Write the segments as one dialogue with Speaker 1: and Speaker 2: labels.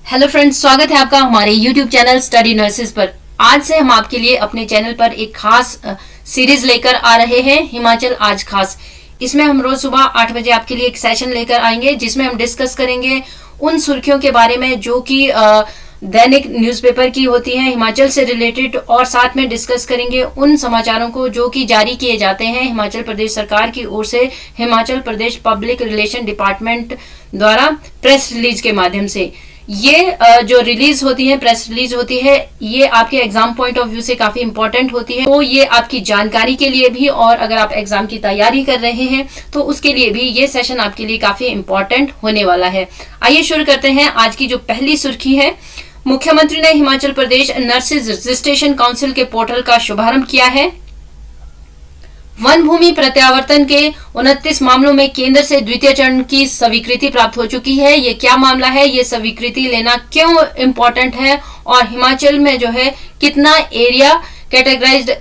Speaker 1: Hello friends, स्वागत है आपका हमारे यूट्यूब चैनल स्टडी नर्सेज पर। आज से हम आपके लिए अपने चैनल पर एक खास सीरीज लेकर आ रहे हैं, हिमाचल आज खास। इसमें हम रोज सुबह 8 बजे आपके लिए एक सेशन लेकर आएंगे जिसमें हम डिस्कस करेंगे उन सुर्खियों के बारे में जो कि दैनिक न्यूज़पेपर की होती हैं हिमाचल से रिलेटेड, और साथ में डिस्कस करेंगे उन समाचारों को जो कि जारी किए जाते हैं हिमाचल प्रदेश सरकार की ओर से, Himachal Pradesh public relation department द्वारा प्रेस रिलीज के माध्यम से। ये जो रिलीज होती है, प्रेस रिलीज होती है, ये आपके एग्जाम पॉइंट ऑफ व्यू से काफी इंपॉर्टेंट होती है। तो ये आपकी जानकारी के लिए भी, और अगर आप एग्जाम की तैयारी कर रहे हैं तो उसके लिए भी ये सेशन आपके लिए काफी इंपॉर्टेंट होने वाला है। आइए शुरू करते हैं। आज की जो पहली सुर्खी है, मुख्यमंत्री ने Himachal Pradesh nurses registration council के पोर्टल का शुभारंभ किया है। वन भूमि प्रत्यावर्तन के 29 मामलों में केंद्र से द्वितीय चरण की स्वीकृति प्राप्त हो चुकी है। ये क्या मामला है, ये स्वीकृति लेना क्यों इम्पोर्टेंट है, और हिमाचल में जो है कितना एरिया कैटेगराइज्ड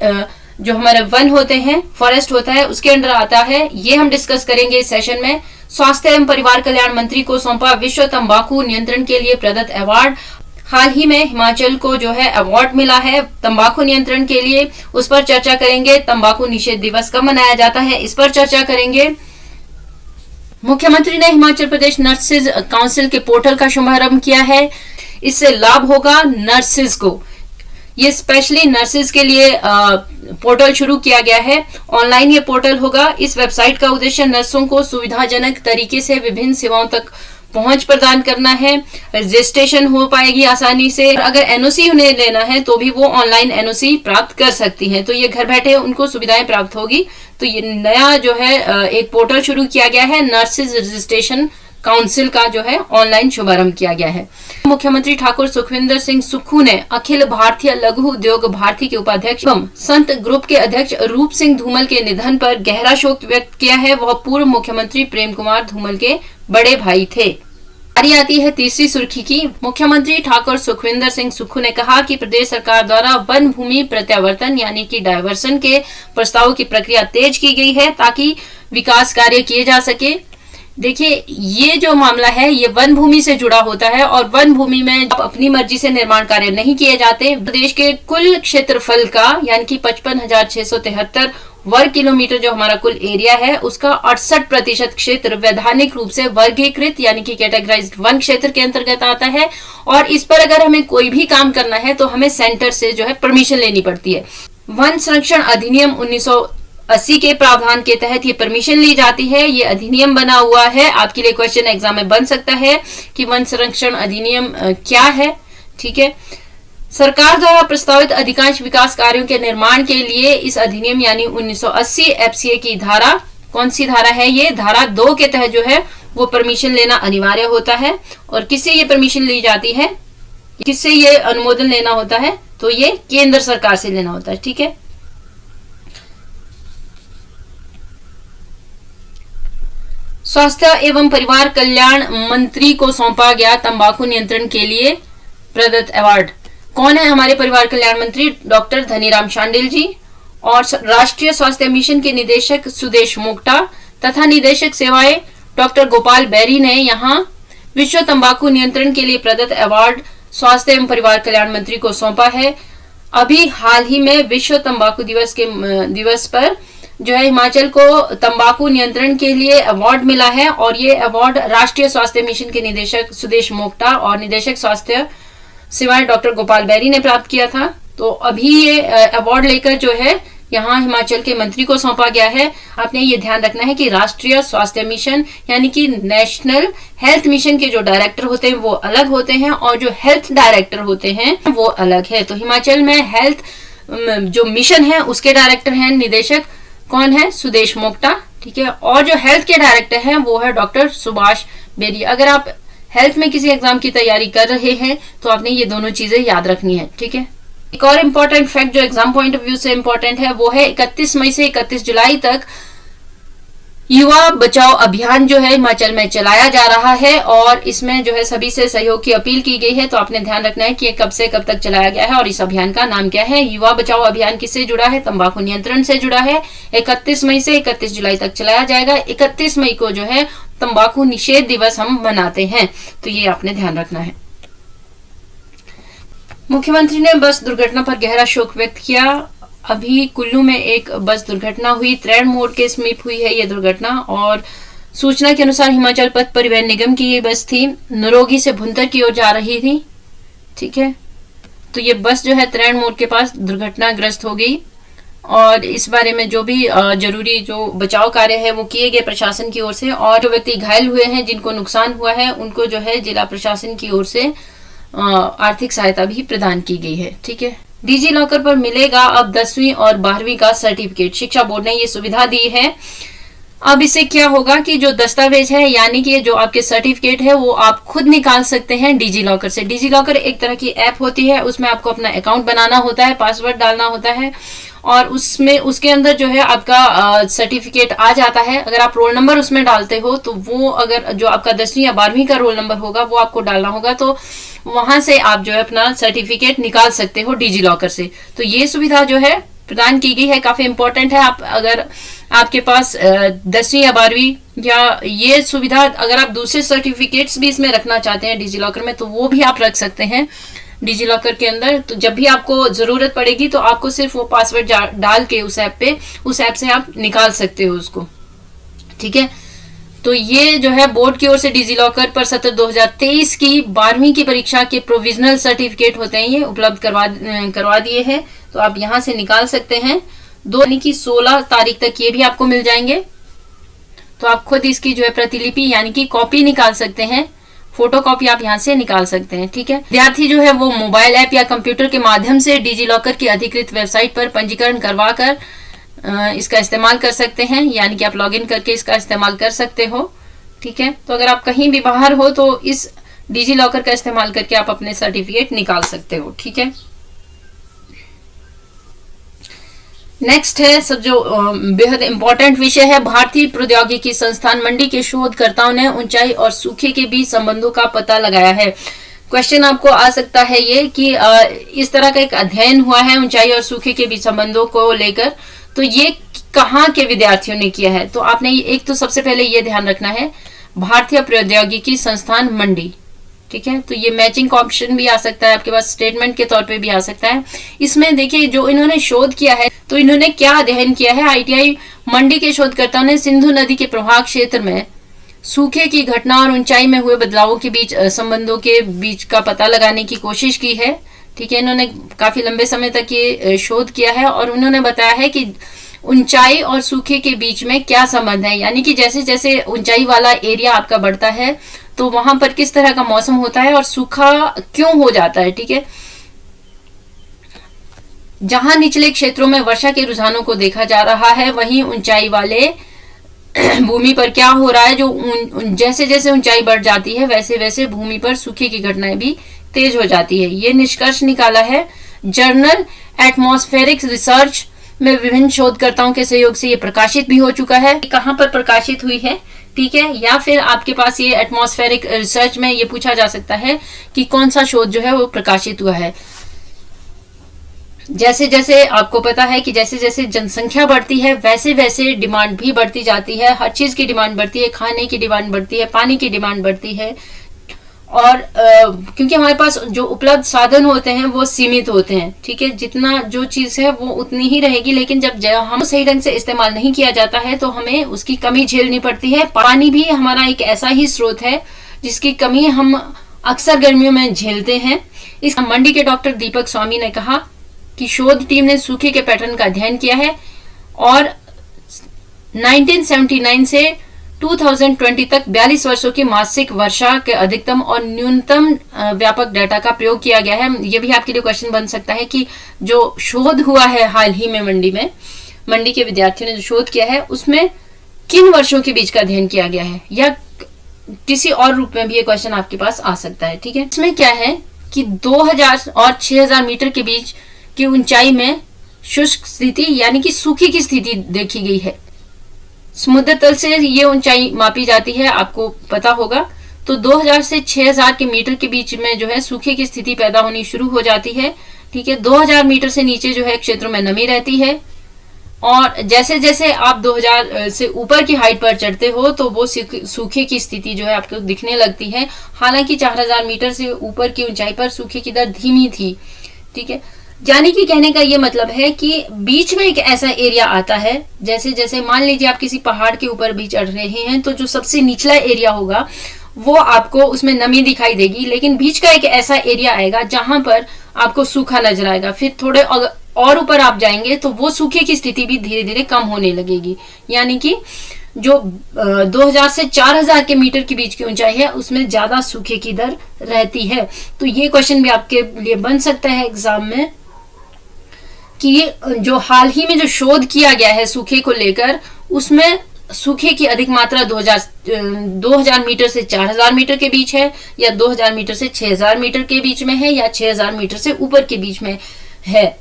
Speaker 1: जो हमारे वन होते हैं, फॉरेस्ट होता है, उसके अंडर आता है, ये हम डिस्कस करेंगे इस सेशन में। स्वास्थ्य एवं परिवार कल्याण मंत्री को सौंपा विश्व तंबाकू नियंत्रण के लिए प्रदत्त अवार्ड। हाल ही में हिमाचल को जो है अवार्ड मिला है तंबाकू नियंत्रण के लिए, उस पर चर्चा करेंगे। तंबाकू निषेध दिवस कब मनाया जाता है, इस पर चर्चा करेंगे। मुख्यमंत्री ने हिमाचल प्रदेश नर्सेज काउंसिल के पोर्टल का शुभारंभ किया है। इससे लाभ होगा नर्सेज को। ये स्पेशली नर्सेज के लिए पोर्टल शुरू किया गया है। ऑनलाइन ये पोर्टल होगा। इस वेबसाइट का उद्देश्य नर्सों को सुविधाजनक तरीके से विभिन्न सेवाओं तक पहुंच प्रदान करना है। रजिस्ट्रेशन हो पाएगी आसानी से। अगर एनओसी उन्हें लेना है तो भी वो ऑनलाइन एनओसी प्राप्त कर सकती हैं। तो ये घर बैठे उनको सुविधाएं प्राप्त होगी। तो ये नया जो है एक पोर्टल शुरू किया गया है, नर्सेज रजिस्ट्रेशन काउंसिल का जो है ऑनलाइन शुभारंभ किया गया है। मुख्यमंत्री ठाकुर सुखविंदर सिंह सुक्खू ने अखिल भारतीय लघु उद्योग भारती के उपाध्यक्ष एवं संत ग्रुप के अध्यक्ष रूप सिंह धूमल के निधन पर गहरा शोक व्यक्त किया है। वह पूर्व मुख्यमंत्री प्रेम कुमार धूमल के बड़े भाई थे। बारी आती है तीसरी सुर्खी की। मुख्यमंत्री ठाकुर सुखविंदर सिंह सुक्खू ने कहा कि प्रदेश सरकार द्वारा वन भूमि प्रत्यावर्तन यानी कि डायवर्सन के प्रस्तावों की प्रक्रिया तेज की गई है ताकि विकास कार्य किए जा सके। देखिए, ये जो मामला है ये वन भूमि से जुड़ा होता है, और वन भूमि में अपनी मर्जी से निर्माण कार्य नहीं किए जाते। प्रदेश के कुल क्षेत्रफल का यानी कि 55,673 वर्ग किलोमीटर जो हमारा कुल एरिया है, उसका 68% क्षेत्र वैधानिक रूप से वर्गीकृत यानी कि कैटेगराइज्ड वन क्षेत्र के अंतर्गत आता है। और इस पर अगर हमें कोई भी काम करना है तो हमें सेंटर से जो है परमिशन लेनी पड़ती है। वन संरक्षण अधिनियम 1980 के प्रावधान के तहत ये परमिशन ली जाती है। ये अधिनियम बना हुआ है। आपके लिए क्वेश्चन एग्जाम में बन सकता है कि वन संरक्षण अधिनियम क्या है। ठीक है, सरकार द्वारा प्रस्तावित अधिकांश विकास कार्यों के निर्माण के लिए इस अधिनियम यानी 1980 एफसीए की धारा, कौन सी धारा है ये, धारा 2 के तहत जो है वो परमिशन लेना अनिवार्य होता है। और किससे ये परमिशन ली जाती है, किससे ये अनुमोदन लेना होता है, तो ये केंद्र सरकार से लेना होता है। ठीक है, स्वास्थ्य एवं परिवार कल्याण मंत्री को सौंपा गया तंबाकू नियंत्रण के लिए प्रदत्त अवार्ड। कौन है हमारे परिवार कल्याण मंत्री? डॉक्टर धनीराम शांडिल जी। और राष्ट्रीय स्वास्थ्य मिशन के निदेशक सुदेश मोक्टा तथा निदेशक सेवाएं डॉक्टर गोपाल बैरी ने यहाँ विश्व तंबाकू नियंत्रण के लिए प्रदत्त अवार्ड स्वास्थ्य एवं परिवार कल्याण मंत्री को सौंपा है। अभी हाल ही में विश्व तंबाकू दिवस पर जो है हिमाचल को तंबाकू नियंत्रण के लिए अवार्ड मिला है, और ये अवार्ड राष्ट्रीय स्वास्थ्य मिशन के निदेशक सुदेश मोक्टा और निदेशक स्वास्थ्य सेवाएं डॉक्टर गोपाल बैरी ने प्राप्त किया था। तो अभी ये अवार्ड लेकर जो है यहाँ हिमाचल के मंत्री को सौंपा गया है। आपने ये ध्यान रखना है कि राष्ट्रीय स्वास्थ्य मिशन यानी कि नेशनल हेल्थ मिशन के जो डायरेक्टर होते हैं वो अलग होते हैं, और जो हेल्थ डायरेक्टर होते हैं वो अलग है। तो हिमाचल में हेल्थ जो मिशन है उसके डायरेक्टर हैं, निदेशक कौन है? सुदेश मोक्टा। ठीक है, और जो हेल्थ के डायरेक्टर हैं वो है डॉक्टर सुभाष बेरी। अगर आप हेल्थ में किसी एग्जाम की तैयारी कर रहे हैं तो आपने ये दोनों चीजें याद रखनी है। ठीक है, एक और इम्पोर्टेंट फैक्ट जो एग्जाम पॉइंट ऑफ व्यू से इम्पोर्टेंट है वो है 31 मई से 31 जुलाई तक युवा बचाओ अभियान जो है हिमाचल में चलाया जा रहा है, और इसमें जो है सभी से सहयोग की अपील की गई है। तो आपने ध्यान रखना है कि ये कब से कब तक चलाया गया है और इस अभियान का नाम क्या है। युवा बचाओ अभियान किससे जुड़ा है? तंबाकू नियंत्रण से जुड़ा है। 31 मई से 31 जुलाई तक चलाया जाएगा। 31 मई को जो है तंबाकू निषेध दिवस हम मनाते हैं, तो ये आपने ध्यान रखना है। मुख्यमंत्री ने बस दुर्घटना पर गहरा शोक व्यक्त किया। अभी कुल्लू में एक बस दुर्घटना हुई, त्रैण मोड़ के समीप हुई है ये दुर्घटना, और सूचना के अनुसार हिमाचल पथ परिवहन निगम की ये बस थी, नरोगी से भुंतर की ओर जा रही थी। ठीक है, तो ये बस जो है त्रैण मोड़ के पास दुर्घटनाग्रस्त हो गई, और इस बारे में जो भी जरूरी जो बचाव कार्य है वो किए गए प्रशासन की ओर से, और जो व्यक्ति घायल हुए हैं, जिनको नुकसान हुआ है, उनको जो है जिला प्रशासन की ओर से आर्थिक सहायता भी प्रदान की गई है। ठीक है, डिजी लॉकर पर मिलेगा अब 10वीं और 12वीं का सर्टिफिकेट, शिक्षा बोर्ड ने ये सुविधा दी है। अब इससे क्या होगा कि जो दस्तावेज है, यानी कि जो आपके सर्टिफिकेट है, वो आप खुद निकाल सकते हैं डिजी लॉकर से। डिजी लॉकर एक तरह की ऐप होती है, उसमें आपको अपना अकाउंट बनाना होता है, पासवर्ड डालना होता है, और उसमें उसके अंदर जो है आपका सर्टिफिकेट आ जाता है। अगर आप रोल नंबर उसमें डालते हो तो वो, अगर जो आपका 10वीं या 12वीं का रोल नंबर होगा वो आपको डालना होगा, तो वहां से आप जो है अपना सर्टिफिकेट निकाल सकते हो डिजी लॉकर से। तो ये सुविधा जो है प्रदान की गई है, काफी इंपॉर्टेंट है। आप अगर आपके पास 10वीं या 12वीं या ये सुविधा, अगर आप दूसरे सर्टिफिकेट्स भी इसमें रखना चाहते हैं डिजी लॉकर में, तो वो भी आप रख सकते हैं डिजी लॉकर के अंदर। तो जब भी आपको जरूरत पड़ेगी तो आपको सिर्फ वो पासवर्ड डाल के उस ऐप से आप निकाल सकते हो उसको। ठीक है, तो ये जो है बोर्ड की ओर से डिजी लॉकर पर सत्र 2023 की 12वीं की परीक्षा के प्रोविजनल सर्टिफिकेट होते हैं, ये उपलब्ध करवा दिए हैं, तो आप यहां से निकाल सकते हैं। यानी कि 16 तारीख तक ये भी आपको मिल जाएंगे, तो आप खुद इसकी जो है प्रतिलिपि यानी कि कॉपी निकाल सकते हैं, फोटो कॉपी आप यहाँ से निकाल सकते हैं। ठीक है, विद्यार्थी जो है वो मोबाइल ऐप या कंप्यूटर के माध्यम से डिजी लॉकर की अधिकृत वेबसाइट पर पंजीकरण करवा कर इसका इस्तेमाल कर सकते हैं, यानी कि आप लॉगिन करके इसका इस्तेमाल कर सकते हो। ठीक है, तो अगर आप कहीं भी बाहर हो तो इस डिजी लॉकर का इस्तेमाल करके आप अपने सर्टिफिकेट निकाल सकते हो। ठीक है, नेक्स्ट है सब जो बेहद इंपॉर्टेंट विषय है, भारतीय प्रौद्योगिकी संस्थान मंडी के शोधकर्ताओं ने ऊंचाई और सूखे के बीच संबंधों का पता लगाया है। क्वेश्चन आपको आ सकता है ये कि इस तरह का एक अध्ययन हुआ है ऊंचाई और सूखे के बीच संबंधों को लेकर, तो ये कहाँ के विद्यार्थियों ने किया है? तो आपने एक तो सबसे पहले ये ध्यान रखना है, भारतीय प्रौद्योगिकी संस्थान मंडी। ठीक है, तो ये मैचिंग ऑप्शन भी आ सकता है आपके पास, स्टेटमेंट के तौर पे भी आ सकता है। इसमें देखिए जो इन्होंने शोध किया है, तो इन्होंने क्या अध्ययन किया है, आईटीआई मंडी के शोधकर्ताओं ने सिंधु नदी के प्रवाह क्षेत्र में सूखे की घटना और ऊंचाई में हुए बदलावों के बीच संबंधों के बीच का पता लगाने की कोशिश की है। ठीक है, इन्होंने काफी लंबे समय तक ये शोध किया है, और उन्होंने बताया है कि ऊंचाई और सूखे के बीच में क्या संबंध है, यानी कि जैसे जैसे ऊंचाई वाला एरिया आपका बढ़ता है तो वहां पर किस तरह का मौसम होता है और सूखा क्यों हो जाता है। ठीक है, जहां निचले क्षेत्रों में वर्षा के रुझानों को देखा जा रहा है, वहीं ऊंचाई वाले भूमि पर क्या हो रहा है, जो जैसे जैसे ऊंचाई बढ़ जाती है वैसे वैसे भूमि पर सूखे की घटनाएं भी तेज हो जाती है। ये निष्कर्ष निकाला है जर्नल एटमॉस्फेरिक रिसर्च में, विभिन्न शोधकर्ताओं के सहयोग से ये प्रकाशित भी हो चुका है। कहां पर प्रकाशित हुई है? ठीक है, या फिर आपके पास ये एटमॉस्फेरिक रिसर्च में ये पूछा जा सकता है कि कौन सा शोध जो है वो प्रकाशित हुआ है। जैसे जैसे आपको पता है कि जैसे जैसे जनसंख्या बढ़ती है वैसे वैसे डिमांड भी बढ़ती जाती है, हर चीज की डिमांड बढ़ती है, खाने की डिमांड बढ़ती है, पानी की डिमांड बढ़ती है, और क्योंकि हमारे पास जो उपलब्ध साधन होते हैं वो सीमित होते हैं। ठीक है, जितना जो चीज है वो उतनी ही रहेगी, लेकिन जब हम सही ढंग से इस्तेमाल नहीं किया जाता है तो हमें उसकी कमी झेलनी पड़ती है। पानी भी हमारा एक ऐसा ही स्रोत है जिसकी कमी हम अक्सर गर्मियों में झेलते हैं। इस मंडी के डॉक्टर दीपक स्वामी ने कहा कि शोध टीम ने सूखे के पैटर्न का अध्ययन किया है और 1979 से 2020 तक 42 वर्षों की मासिक वर्षा के अधिकतम और न्यूनतम व्यापक डेटा का प्रयोग किया गया है। यह भी आपके लिए क्वेश्चन बन सकता है कि जो शोध हुआ है हाल ही में मंडी के विद्यार्थियों ने जो शोध किया है उसमें किन वर्षों के बीच का अध्ययन किया गया है, या किसी और रूप में भी ये क्वेश्चन आपके पास आ सकता है। ठीक है, इसमें क्या है कि 2000 और 6000 मीटर के बीच की ऊंचाई में शुष्क स्थिति यानी कि सूखी की स्थिति देखी गई है। समुद्र तल से ये ऊंचाई मापी जाती है, आपको पता होगा। तो 2000 से 6000 के मीटर के बीच में जो है सूखे की स्थिति पैदा होनी शुरू हो जाती है। ठीक है, 2000 मीटर से नीचे जो है क्षेत्रों में नमी रहती है। और जैसे जैसे आप 2000 से ऊपर की हाइट पर चढ़ते हो तो वो सूखे की स्थिति जो है आपको दिखने लगती है। हालांकि 4000 मीटर से ऊपर की ऊंचाई पर सूखे की दर धीमी थी। ठीक है, यानी कि कहने का ये मतलब है कि बीच में एक ऐसा एरिया आता है, जैसे जैसे मान लीजिए आप किसी पहाड़ के ऊपर भी चढ़ रहे हैं तो जो सबसे निचला एरिया होगा वो आपको उसमें नमी दिखाई देगी, लेकिन बीच का एक ऐसा एरिया आएगा जहां पर आपको सूखा नजर आएगा। फिर थोड़े और ऊपर आप जाएंगे तो वो सूखे की स्थिति भी धीरे धीरे कम होने लगेगी। यानी कि जो 2000 से 4000 के मीटर के बीच की ऊंचाई है उसमें ज्यादा सूखे की दर रहती है। तो ये क्वेश्चन भी आपके लिए बन सकता है एग्जाम में कि जो हाल ही में जो शोध किया गया है सूखे को लेकर, उसमें सूखे की अधिक मात्रा 2000 मीटर से 4000 मीटर के बीच है, या 2000 मीटर से 6000 मीटर के बीच में है, या 6000 मीटर से ऊपर के बीच में है।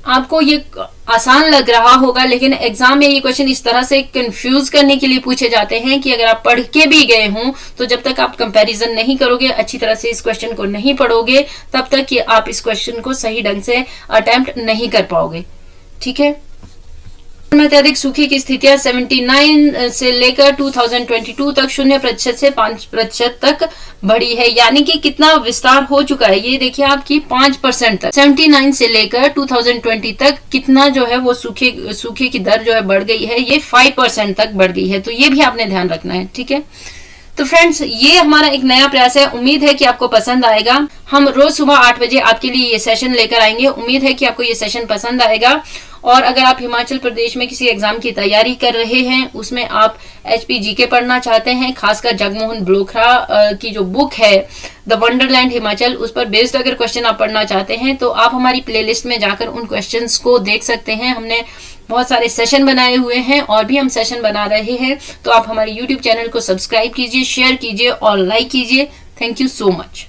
Speaker 1: आपको ये आसान लग रहा होगा, लेकिन एग्जाम में ये क्वेश्चन इस तरह से कंफ्यूज करने के लिए पूछे जाते हैं कि अगर आप पढ़ के भी गए हों तो जब तक आप कंपैरिजन नहीं करोगे, अच्छी तरह से इस क्वेश्चन को नहीं पढ़ोगे, तब तक कि आप इस क्वेश्चन को सही ढंग से अटेम्प्ट नहीं कर पाओगे। ठीक है, में अत्यधिक सूखे की स्थितियां 79 से लेकर 2022 तक 0% से 5% तक बढ़ी है। यानी कि कितना विस्तार हो चुका है, ये देखिए आपकी 5% तक। 79 से लेकर 2020 तक कितना जो है वो सूखे की दर जो है बढ़ गई है, ये 5% तक बढ़ गई है। तो ये भी आपने ध्यान रखना है। ठीक है, तो फ्रेंड्स ये हमारा एक नया प्रयास है, उम्मीद है कि आपको पसंद आएगा। हम रोज सुबह 8 बजे आपके लिए ये सेशन लेकर आएंगे। उम्मीद है कि आपको ये सेशन पसंद आएगा। और अगर आप हिमाचल प्रदेश में किसी एग्जाम की तैयारी कर रहे हैं, उसमें आप HPGK पढ़ना चाहते हैं, खासकर जगमोहन ब्लोखरा की जो बुक है द वंडरलैंड हिमाचल, उस पर बेस्ड अगर क्वेश्चन आप पढ़ना चाहते हैं तो आप हमारी प्लेलिस्ट में जाकर उन क्वेश्चंस को देख सकते हैं। हमने बहुत सारे सेशन बनाए हुए हैं और भी हम सेशन बना रहे हैं। तो आप हमारे YouTube चैनल को सब्सक्राइब कीजिए, शेयर कीजिए और लाइक कीजिए। Thank you so much.